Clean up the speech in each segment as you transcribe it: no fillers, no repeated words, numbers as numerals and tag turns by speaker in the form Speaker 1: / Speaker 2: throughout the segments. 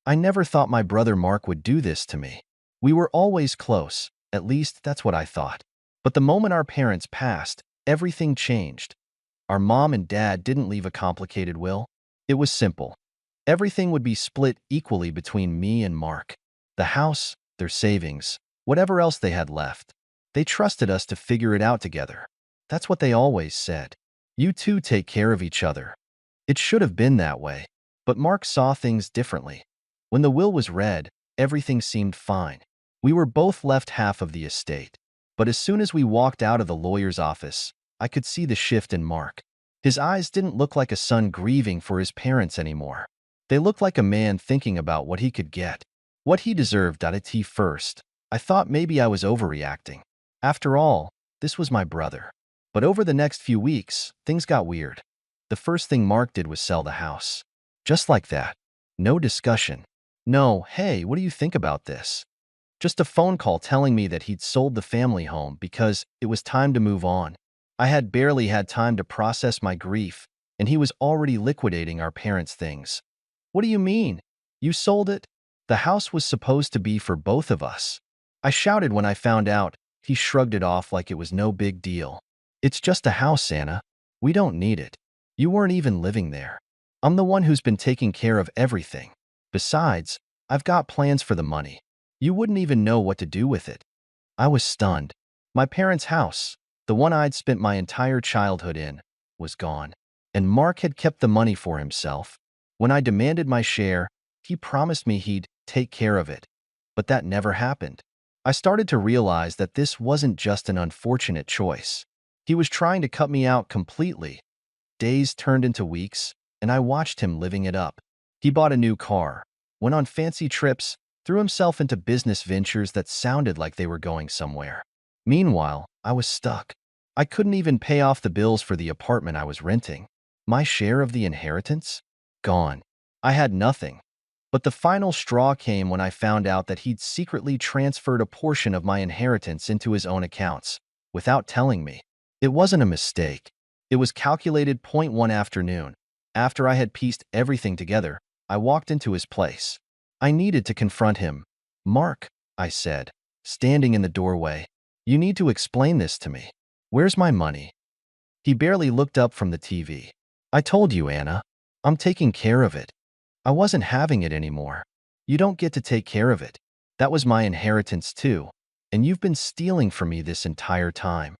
Speaker 1: I never thought my brother Mark would do this to me. We were always close, at least that's what I thought. But the moment our parents passed, everything changed. Our mom and dad didn't leave a complicated will. It was simple. Everything would be split equally between me and Mark. The house, their savings, whatever else they had left. They trusted us to figure it out together. That's what they always said. You two take care of each other. It should have been that way. But Mark saw things differently. When the will was read, everything seemed fine. We were both left half of the estate. But as soon as we walked out of the lawyer's office, I could see the shift in Mark. His eyes didn't look like a son grieving for his parents anymore. They looked like a man thinking about what he could get, what he deserved. At first, I thought maybe I was overreacting. After all, this was my brother. But over the next few weeks, things got weird. The first thing Mark did was sell the house. Just like that. No discussion. No, hey, what do you think about this? Just a phone call telling me that he'd sold the family home because it was time to move on. I had barely had time to process my grief, and he was already liquidating our parents' things. What do you mean? You sold it? The house was supposed to be for both of us. I shouted when I found out. He shrugged it off like it was no big deal. It's just a house, Anna. We don't need it. You weren't even living there. I'm the one who's been taking care of everything. Besides, I've got plans for the money. You wouldn't even know what to do with it. I was stunned. My parents' house, the one I'd spent my entire childhood in, was gone. And Mark had kept the money for himself. When I demanded my share, he promised me he'd take care of it. But that never happened. I started to realize that this wasn't just an unfortunate choice. He was trying to cut me out completely. Days turned into weeks, and I watched him living it up. He bought a new car, went on fancy trips, threw himself into business ventures that sounded like they were going somewhere. Meanwhile, I was stuck. I couldn't even pay off the bills for the apartment I was renting. My share of the inheritance? Gone. I had nothing. But the final straw came when I found out that he'd secretly transferred a portion of my inheritance into his own accounts, without telling me. It wasn't a mistake. It was calculated. One afternoon, after I had pieced everything together, I walked into his place. I needed to confront him. Mark, I said, standing in the doorway, you need to explain this to me. Where's my money? He barely looked up from the TV. I told you, Anna. I'm taking care of it. I wasn't having it anymore. You don't get to take care of it. That was my inheritance too, and you've been stealing from me this entire time.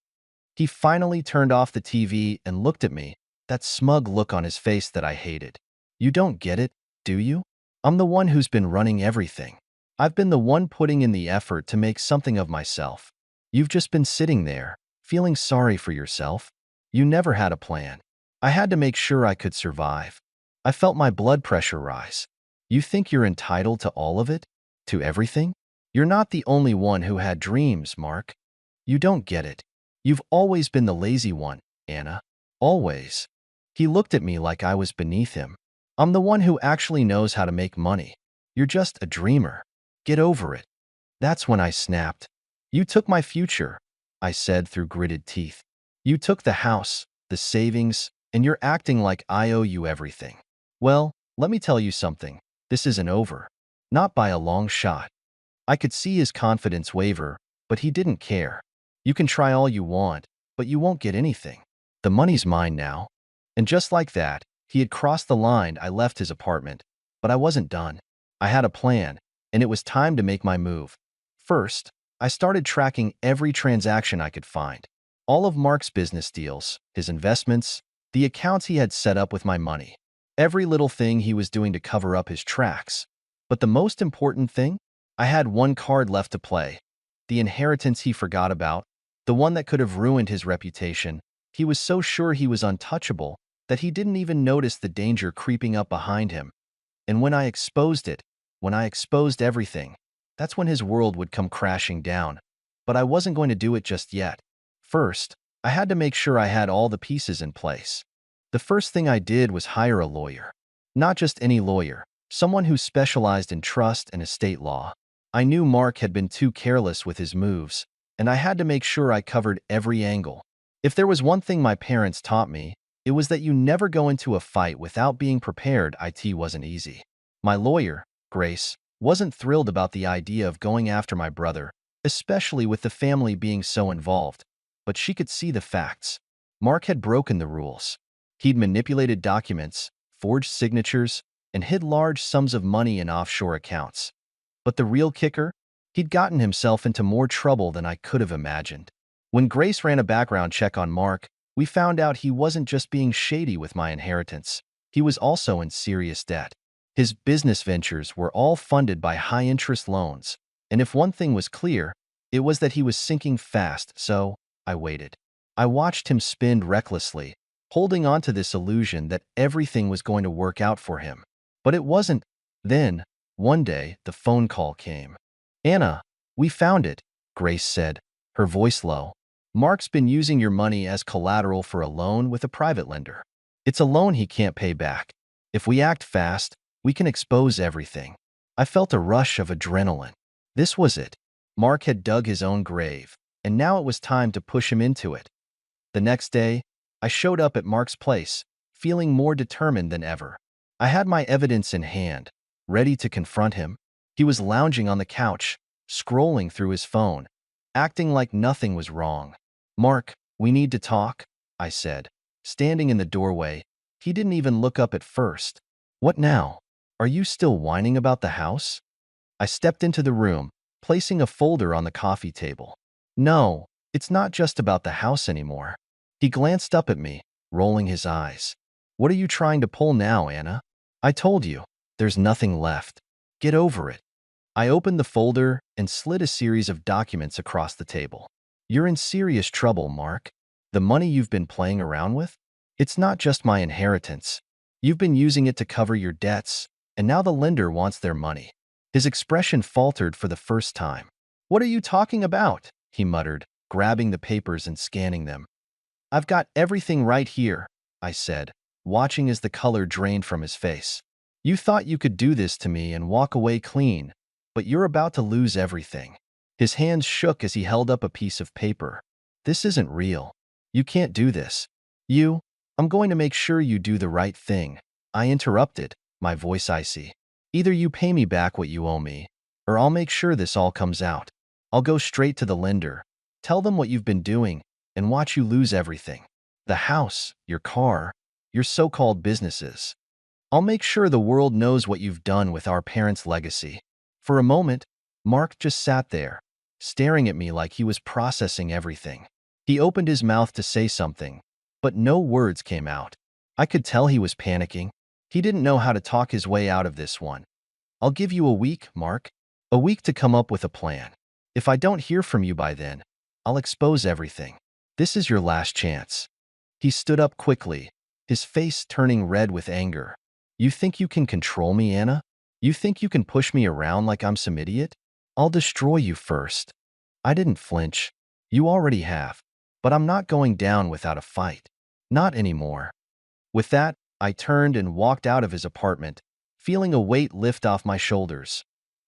Speaker 1: He finally turned off the TV and looked at me, that smug look on his face that I hated. You don't get it, do you? I'm the one who's been running everything. I've been the one putting in the effort to make something of myself. You've just been sitting there, feeling sorry for yourself. You never had a plan. I had to make sure I could survive. I felt my blood pressure rise. You think you're entitled to all of it? To everything? You're not the only one who had dreams, Mark. You don't get it. You've always been the lazy one, Anna. Always. He looked at me like I was beneath him. I'm the one who actually knows how to make money. You're just a dreamer. Get over it. That's when I snapped. You took my future, I said through gritted teeth. You took the house, the savings, and you're acting like I owe you everything. Well, let me tell you something. This isn't over. Not by a long shot. I could see his confidence waver, but he didn't care. You can try all you want, but you won't get anything. The money's mine now. And just like that, he had crossed the line. I left his apartment, but I wasn't done. I had a plan, and it was time to make my move. First, I started tracking every transaction I could find. All of Mark's business deals, his investments, the accounts he had set up with my money. Every little thing he was doing to cover up his tracks. But the most important thing? I had one card left to play. The inheritance he forgot about, the one that could have ruined his reputation. He was so sure he was untouchable that he didn't even notice the danger creeping up behind him. And when I exposed it, when I exposed everything, that's when his world would come crashing down. But I wasn't going to do it just yet. First, I had to make sure I had all the pieces in place. The first thing I did was hire a lawyer. Not just any lawyer, someone who specialized in trust and estate law. I knew Mark had been too careless with his moves, and I had to make sure I covered every angle. If there was one thing my parents taught me, it was that you never go into a fight without being prepared. It wasn't easy. My lawyer, Grace wasn't thrilled about the idea of going after my brother, especially with the family being so involved. But she could see the facts. Mark had broken the rules. He'd manipulated documents, forged signatures, and hid large sums of money in offshore accounts. But the real kicker? He'd gotten himself into more trouble than I could have imagined. When Grace ran a background check on Mark, we found out he wasn't just being shady with my inheritance. He was also in serious debt. His business ventures were all funded by high-interest loans, and if one thing was clear, it was that he was sinking fast, so I waited. I watched him spend recklessly, holding on to this illusion that everything was going to work out for him. But it wasn't. Then, one day, the phone call came. "Anna, we found it," Grace said, her voice low. "Mark's been using your money as collateral for a loan with a private lender. It's a loan he can't pay back. If we act fast, we can expose everything." I felt a rush of adrenaline. This was it. Mark had dug his own grave, and now it was time to push him into it. The next day, I showed up at Mark's place, feeling more determined than ever. I had my evidence in hand, ready to confront him. He was lounging on the couch, scrolling through his phone, acting like nothing was wrong. "Mark, we need to talk," I said. Standing in the doorway, he didn't even look up at first. "What now? Are you still whining about the house?" I stepped into the room, placing a folder on the coffee table. "No, it's not just about the house anymore." He glanced up at me, rolling his eyes. "What are you trying to pull now, Anna? I told you, there's nothing left. Get over it." I opened the folder and slid a series of documents across the table. "You're in serious trouble, Mark. The money you've been playing around with? It's not just my inheritance. You've been using it to cover your debts, and now the lender wants their money." His expression faltered for the first time. "What are you talking about?" he muttered, grabbing the papers and scanning them. "I've got everything right here," I said, watching as the color drained from his face. "You thought you could do this to me and walk away clean, but you're about to lose everything." His hands shook as he held up a piece of paper. "This isn't real. You can't do this. I'm going to make sure you do the right thing." I interrupted, my voice icy. "Either you pay me back what you owe me, or I'll make sure this all comes out. I'll go straight to the lender, tell them what you've been doing, and watch you lose everything. The house, your car, your so-called businesses. I'll make sure the world knows what you've done with our parents' legacy." For a moment, Mark just sat there, staring at me like he was processing everything. He opened his mouth to say something, but no words came out. I could tell he was panicking. He didn't know how to talk his way out of this one. "I'll give you a week, Mark. A week to come up with a plan. If I don't hear from you by then, I'll expose everything. This is your last chance." He stood up quickly, his face turning red with anger. "You think you can control me, Anna? You think you can push me around like I'm some idiot? I'll destroy you first." I didn't flinch. "You already have. But I'm not going down without a fight. Not anymore." With that, I turned and walked out of his apartment, feeling a weight lift off my shoulders.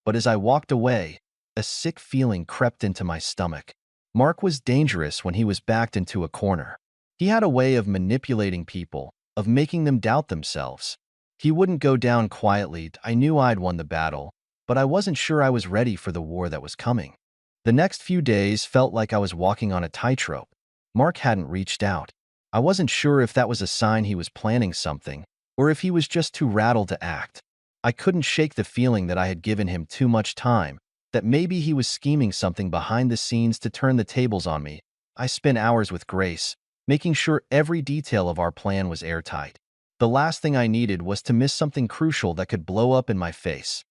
Speaker 1: But as I walked away, a sick feeling crept into my stomach. Mark was dangerous when he was backed into a corner. He had a way of manipulating people, of making them doubt themselves. He wouldn't go down quietly. I knew I'd won the battle, but I wasn't sure I was ready for the war that was coming. The next few days felt like I was walking on a tightrope. Mark hadn't reached out. I wasn't sure if that was a sign he was planning something, or if he was just too rattled to act. I couldn't shake the feeling that I had given him too much time, that maybe he was scheming something behind the scenes to turn the tables on me. I spent hours with Grace, making sure every detail of our plan was airtight. The last thing I needed was to miss something crucial that could blow up in my face.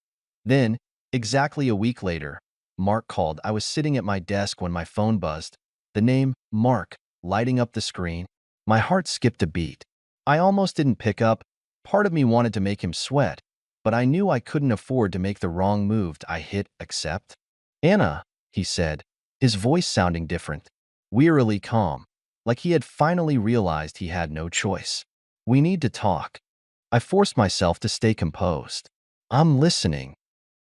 Speaker 1: Then, exactly a week later, Mark called. I was sitting at my desk when my phone buzzed. The name, Mark, lighting up the screen. My heart skipped a beat. I almost didn't pick up. Part of me wanted to make him sweat, but I knew I couldn't afford to make the wrong move. I hit accept. "Anna," he said, his voice sounding different, wearily calm, like he had finally realized he had no choice. "We need to talk." I forced myself to stay composed. "I'm listening.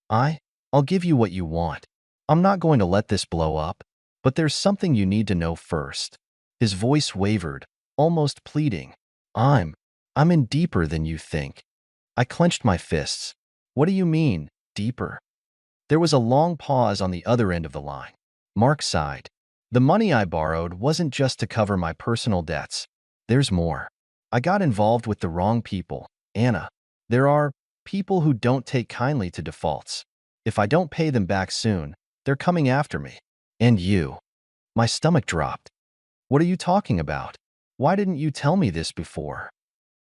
Speaker 1: I'll give you what you want. I'm not going to let this blow up, but there's something you need to know first." His voice wavered, almost pleading. I'm in deeper than you think." I clenched my fists. "What do you mean?" deeper. There was a long pause on the other end of the line. Mark sighed. The money I borrowed wasn't just to cover my personal debts. There's more. I got involved with the wrong people, Anna. There are people who don't take kindly to defaults. If I don't pay them back soon, they're coming after me. And you. My stomach dropped. What are you talking about? Why didn't you tell me this before?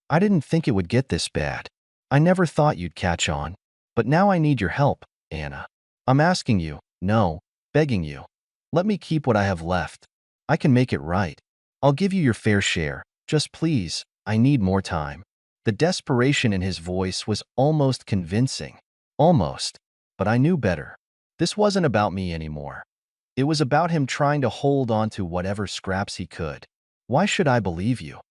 Speaker 1: I didn't think it would get this bad. I never thought you'd catch on. But now I need your help, Anna. I'm asking you, no, begging you. Let me keep what I have left. I can make it right. I'll give you your fair share. Just please, I need more time. The desperation in his voice was almost convincing. Almost. But I knew better. This wasn't about me anymore. It was about him trying to hold on to whatever scraps he could. Why should I believe you?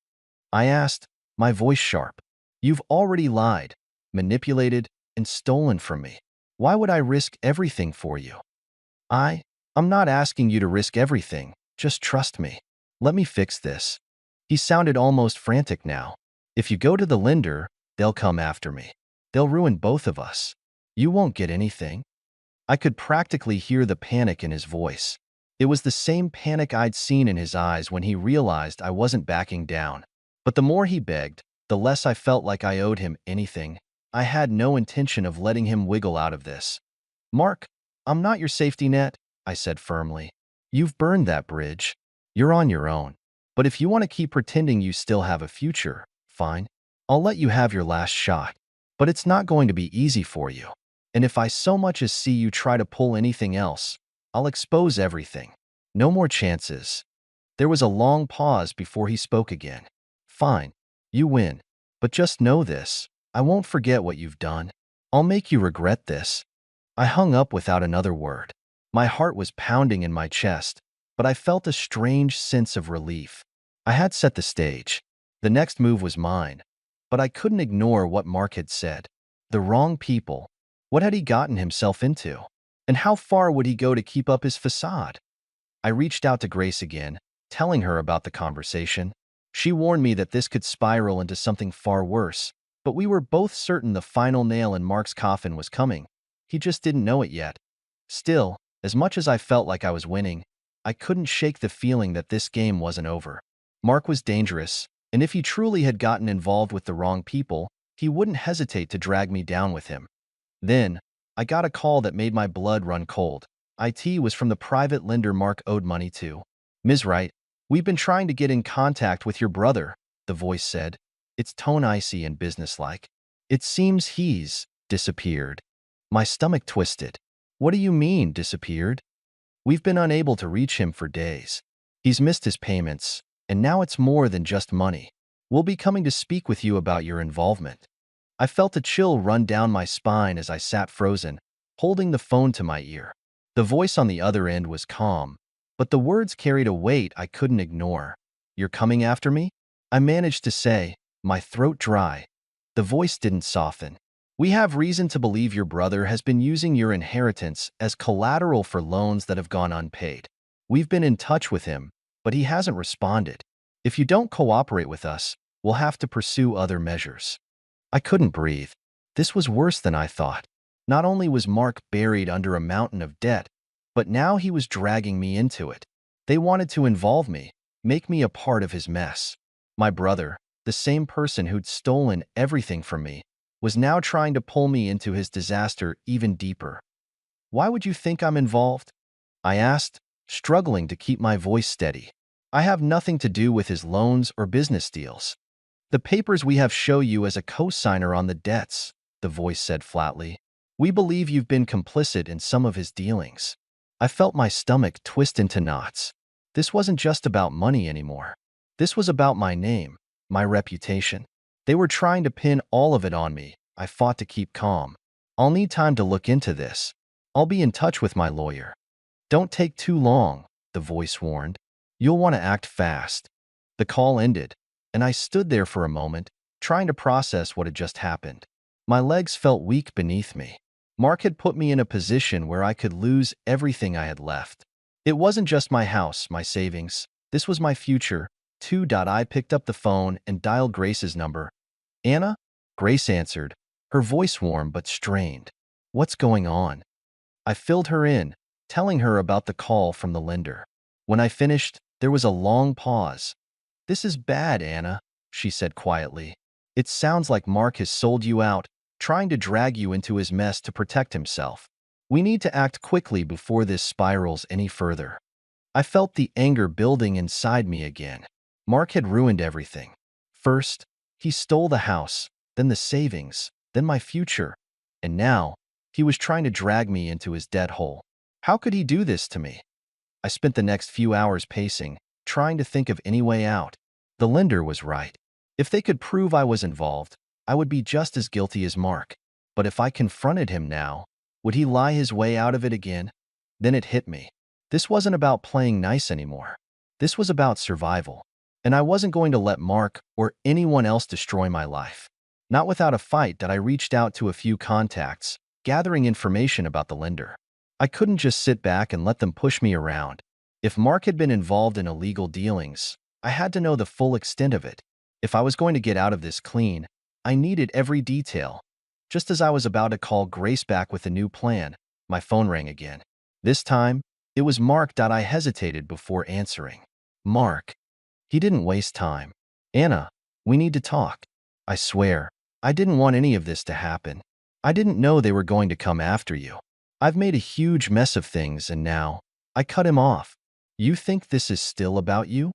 Speaker 1: I asked, my voice sharp. You've already lied, manipulated, and stolen from me. Why would I risk everything for you? I'm not asking you to risk everything. Just trust me. Let me fix this. He sounded almost frantic now. If you go to the lender, they'll come after me. They'll ruin both of us. You won't get anything. I could practically hear the panic in his voice. It was the same panic I'd seen in his eyes when he realized I wasn't backing down. But the more he begged, the less I felt like I owed him anything. I had no intention of letting him wiggle out of this. Mark, I'm not your safety net, I said firmly. You've burned that bridge. You're on your own. But if you want to keep pretending you still have a future, fine. I'll let you have your last shot. But it's not going to be easy for you. And if I so much as see you try to pull anything else, I'll expose everything. No more chances. There was a long pause before he spoke again. Fine, you win. But just know this. I won't forget what you've done. I'll make you regret this. I hung up without another word. My heart was pounding in my chest, but I felt a strange sense of relief. I had set the stage. The next move was mine. But I couldn't ignore what Mark had said. The wrong people. What had he gotten himself into? And how far would he go to keep up his facade? I reached out to Grace again, telling her about the conversation. She warned me that this could spiral into something far worse, but we were both certain the final nail in Mark's coffin was coming. He just didn't know it yet. Still, as much as I felt like I was winning, I couldn't shake the feeling that this game wasn't over. Mark was dangerous, and if he truly had gotten involved with the wrong people, he wouldn't hesitate to drag me down with him. Then, I got a call that made my blood run cold. IT was from the private lender Mark owed money to. Ms. Wright, we've been trying to get in contact with your brother, the voice said, its tone icy and businesslike. It seems he's disappeared. My stomach twisted. What do you mean, disappeared? We've been unable to reach him for days. He's missed his payments, and now it's more than just money. We'll be coming to speak with you about your involvement. I felt a chill run down my spine as I sat frozen, holding the phone to my ear. The voice on the other end was calm, but the words carried a weight I couldn't ignore. You're coming after me? I managed to say, my throat dry. The voice didn't soften. We have reason to believe your brother has been using your inheritance as collateral for loans that have gone unpaid. We've been in touch with him, but he hasn't responded. If you don't cooperate with us, we'll have to pursue other measures. I couldn't breathe. This was worse than I thought. Not only was Mark buried under a mountain of debt, but now he was dragging me into it. They wanted to involve me, make me a part of his mess. My brother, the same person who'd stolen everything from me, was now trying to pull me into his disaster even deeper. Why would you think I'm involved? I asked, struggling to keep my voice steady. I have nothing to do with his loans or business deals. The papers we have show you as a co-signer on the debts, the voice said flatly. We believe you've been complicit in some of his dealings. I felt my stomach twist into knots. This wasn't just about money anymore. This was about my name, my reputation. They were trying to pin all of it on me. I fought to keep calm. I'll need time to look into this. I'll be in touch with my lawyer. Don't take too long, the voice warned. You'll want to act fast. The call ended, and I stood there for a moment, trying to process what had just happened. My legs felt weak beneath me. Mark had put me in a position where I could lose everything I had left. It wasn't just my house, my savings. This was my future. I picked up the phone and dialed Grace's number. Anna? Grace answered, her voice warm but strained. What's going on? I filled her in, telling her about the call from the lender. When I finished, there was a long pause. This is bad, Anna, she said quietly. It sounds like Mark has sold you out, trying to drag you into his mess to protect himself. We need to act quickly before this spirals any further. I felt the anger building inside me again. Mark had ruined everything. First, he stole the house, then the savings, then my future, and now he was trying to drag me into his debt hole. How could he do this to me? I spent the next few hours pacing, trying to think of any way out. The lender was right. If they could prove I was involved, I would be just as guilty as Mark. But if I confronted him now, would he lie his way out of it again? Then it hit me. This wasn't about playing nice anymore. This was about survival. And I wasn't going to let Mark or anyone else destroy my life. Not without a fight that I reached out to a few contacts, gathering information about the lender. I couldn't just sit back and let them push me around. If Mark had been involved in illegal dealings, I had to know the full extent of it. If I was going to get out of this clean, I needed every detail. Just as I was about to call Grace back with a new plan, my phone rang again. This time, it was Mark. I hesitated before answering. Mark. He didn't waste time. Anna, we need to talk. I swear, I didn't want any of this to happen. I didn't know they were going to come after you. I've made a huge mess of things and now, I cut him off. You think this is still about you?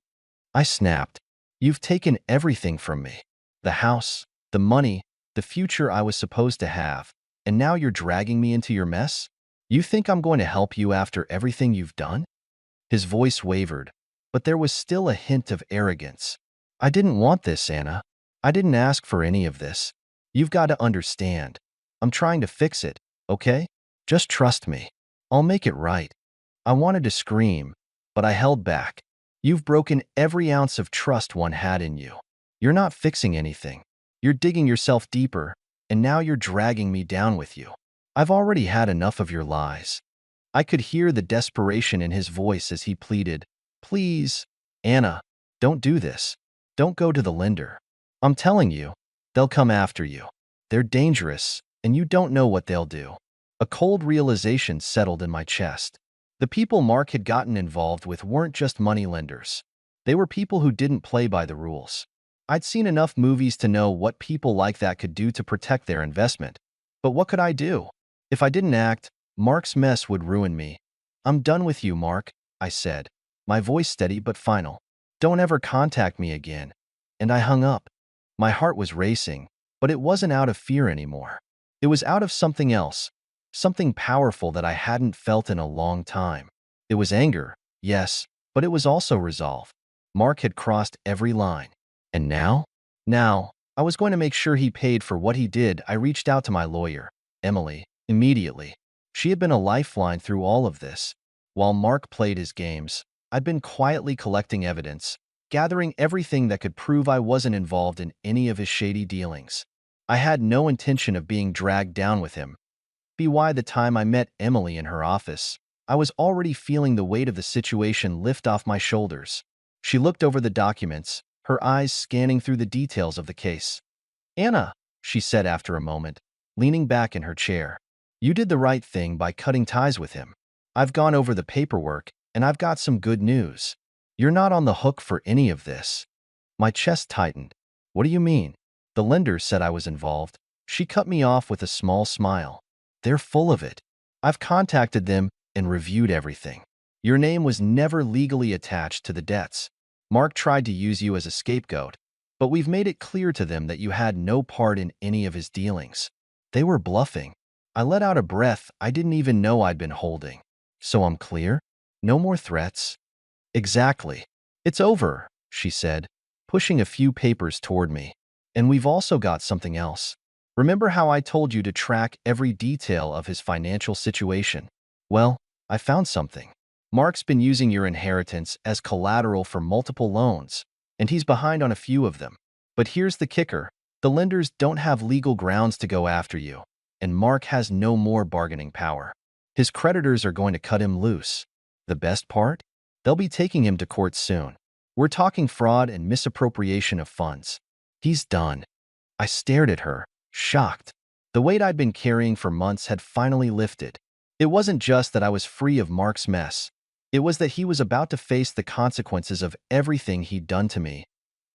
Speaker 1: I snapped. You've taken everything from me. The house, the money, the future I was supposed to have, and now you're dragging me into your mess? You think I'm going to help you after everything you've done? His voice wavered, but there was still a hint of arrogance. I didn't want this, Anna. I didn't ask for any of this. You've got to understand. I'm trying to fix it, okay? Just trust me. I'll make it right. I wanted to scream, but I held back. You've broken every ounce of trust one had in you. You're not fixing anything. You're digging yourself deeper, and now you're dragging me down with you. I've already had enough of your lies. I could hear the desperation in his voice as he pleaded, Please, Anna, don't do this. Don't go to the lender. I'm telling you, they'll come after you. They're dangerous, and you don't know what they'll do. A cold realization settled in my chest. The people Mark had gotten involved with weren't just money lenders. They were people who didn't play by the rules. I'd seen enough movies to know what people like that could do to protect their investment. But what could I do? If I didn't act, Mark's mess would ruin me. I'm done with you, Mark, I said, my voice steady but final. Don't ever contact me again. And I hung up. My heart was racing, but it wasn't out of fear anymore. It was out of something else, something powerful that I hadn't felt in a long time. It was anger, yes, but it was also resolve. Mark had crossed every line. And now? Now, I was going to make sure he paid for what he did. I reached out to my lawyer, Emily, immediately. She had been a lifeline through all of this. While Mark played his games, I'd been quietly collecting evidence, gathering everything that could prove I wasn't involved in any of his shady dealings. I had no intention of being dragged down with him. By the time I met Emily in her office, I was already feeling the weight of the situation lift off my shoulders. She looked over the documents, her eyes scanning through the details of the case. Anna, she said after a moment, leaning back in her chair, you did the right thing by cutting ties with him. I've gone over the paperwork, and I've got some good news. You're not on the hook for any of this. My chest tightened. What do you mean? The lender said I was involved. She cut me off with a small smile. They're full of it. I've contacted them and reviewed everything. Your name was never legally attached to the debts. Mark tried to use you as a scapegoat, but we've made it clear to them that you had no part in any of his dealings. They were bluffing. I let out a breath I didn't even know I'd been holding. So I'm clear? No more threats? Exactly. It's over, she said, pushing a few papers toward me. And we've also got something else. Remember how I told you to track every detail of his financial situation? Well, I found something. Mark's been using your inheritance as collateral for multiple loans, and he's behind on a few of them. But here's the kicker. The lenders don't have legal grounds to go after you, and Mark has no more bargaining power. His creditors are going to cut him loose. The best part? They'll be taking him to court soon. We're talking fraud and misappropriation of funds. He's done. I stared at her, shocked. The weight I'd been carrying for months had finally lifted. It wasn't just that I was free of Mark's mess. It was that he was about to face the consequences of everything he'd done to me.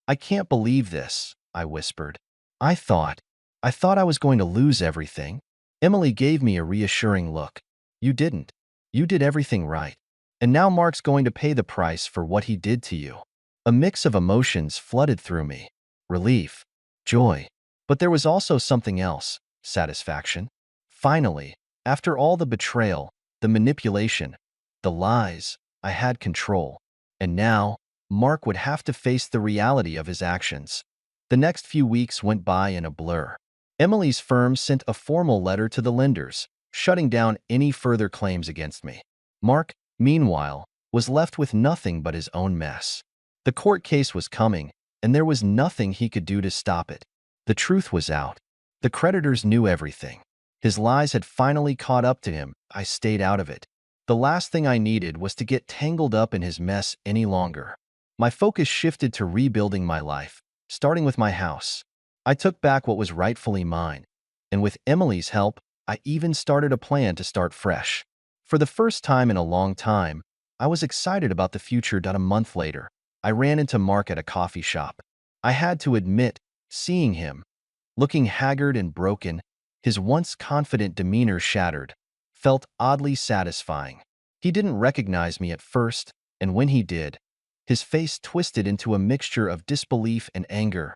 Speaker 1: "I can't believe this," I whispered. I thought, I thought I was going to lose everything." Emily gave me a reassuring look. "You didn't. You did everything right. And now Mark's going to pay the price for what he did to you." A mix of emotions flooded through me. Relief, joy. But there was also something else, satisfaction. Finally, after all the betrayal, the manipulation, the lies, I had control. And now, Mark would have to face the reality of his actions. The next few weeks went by in a blur. Emily's firm sent a formal letter to the lenders, shutting down any further claims against me. Mark, meanwhile, was left with nothing but his own mess. The court case was coming, and there was nothing he could do to stop it. The truth was out. The creditors knew everything. His lies had finally caught up to him. I stayed out of it. The last thing I needed was to get tangled up in his mess any longer. My focus shifted to rebuilding my life, starting with my house. I took back what was rightfully mine, and with Emily's help, I even started a plan to start fresh. For the first time in a long time, I was excited about the future. A month later, I ran into Mark at a coffee shop. I had to admit, seeing him, looking haggard and broken, his once confident demeanor shattered, felt oddly satisfying. He didn't recognize me at first, and when he did, his face twisted into a mixture of disbelief and anger.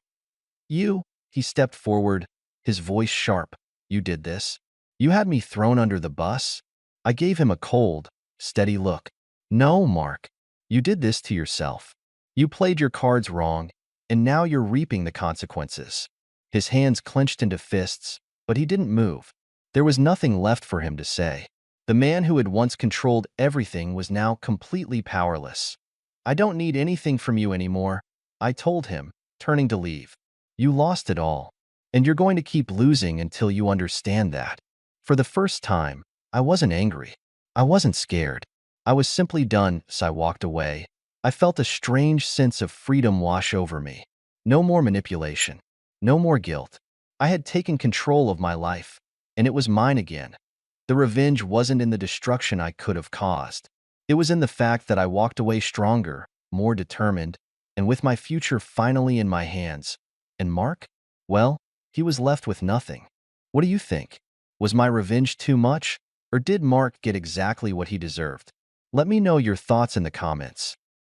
Speaker 1: "You," he stepped forward, his voice sharp. "You did this? You had me thrown under the bus?" I gave him a cold, steady look. "No, Mark. You did this to yourself. You played your cards wrong, and now you're reaping the consequences." His hands clenched into fists, but he didn't move. There was nothing left for him to say. The man who had once controlled everything was now completely powerless. "I don't need anything from you anymore," I told him, turning to leave. "You lost it all, and you're going to keep losing until you understand that." For the first time, I wasn't angry. I wasn't scared. I was simply done, as I walked away. I felt a strange sense of freedom wash over me. No more manipulation. No more guilt. I had taken control of my life, and it was mine again. The revenge wasn't in the destruction I could have caused. It was in the fact that I walked away stronger, more determined, and with my future finally in my hands. And Mark? Well, he was left with nothing. What do you think? Was my revenge too much, or did Mark get exactly what he deserved? Let me know your thoughts in the comments.